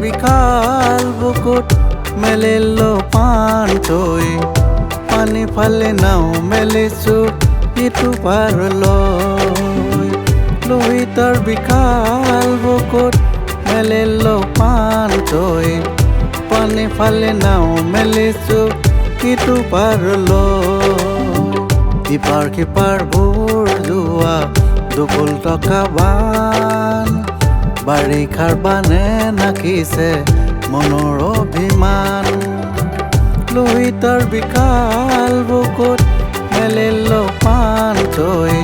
বিশাল বুকুত মেলিলো পাণ থৈ পানী ফালে নাও মেলিছো ইটো পাৰলৈ লোহিতৰ বিশাল বুকুত মেলিলো পাণ থৈ পানী ফালে নাও মেলিছো ইটো পাৰলৈ ইপাৰ সিপাৰ ভোৰ যোৱা দুকুল টকা বান বাৰিষাৰ বানে নাকিছে মনৰ অভিমান লোহিতৰ বিশাল বুকুত মেলিলো পাণ থৈ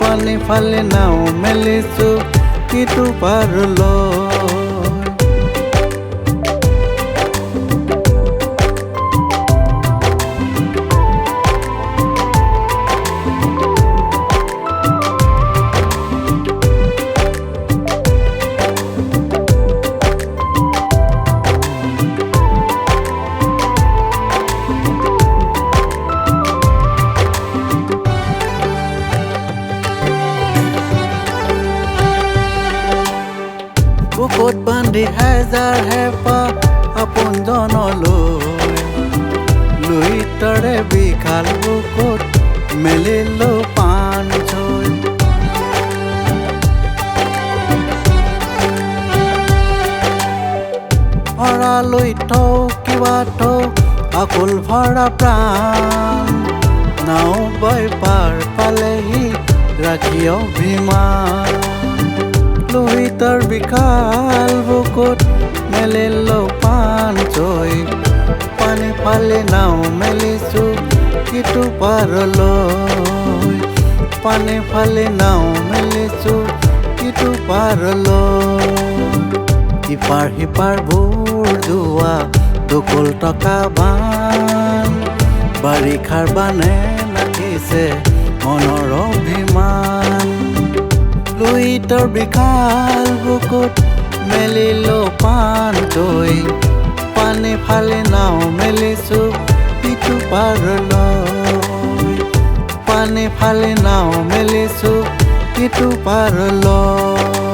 পানী ফালে নাও মেলিছো ইটো পাৰলৈ বুকুত বান্ধি হেজাৰ হেঁপাহ আপোনজনলৈ লোহিতৰে বিশাল বুকুত মেলিলো পাণ থৈ ভৰালৈ থৌ কিবা থৌ আকুল ভৰা প্ৰাণ নাও বৈ পাৰ পালেহি ৰাখি অভিমান লোহিতৰ বিশাল বুকুত মেলিলো পাণ থৈ পানী ফালে নাও মেলিছো ইটো পাৰলৈ পানী ফালে নাও মেলিছো ইটো পাৰলৈ ইপাৰ সিপাৰ ভোৰ যোৱা দুকুল টকা বান বাৰিষাৰ বানে নাকিছে মনৰ অভিমান লোহিতৰ বিশাল বুকুত মেলিলো পাণ থৈ পানী ফালে নাও মেলিছো ইটো পাৰলৈ পানী ফালে নাও মেলিছো ইটো পাৰলৈ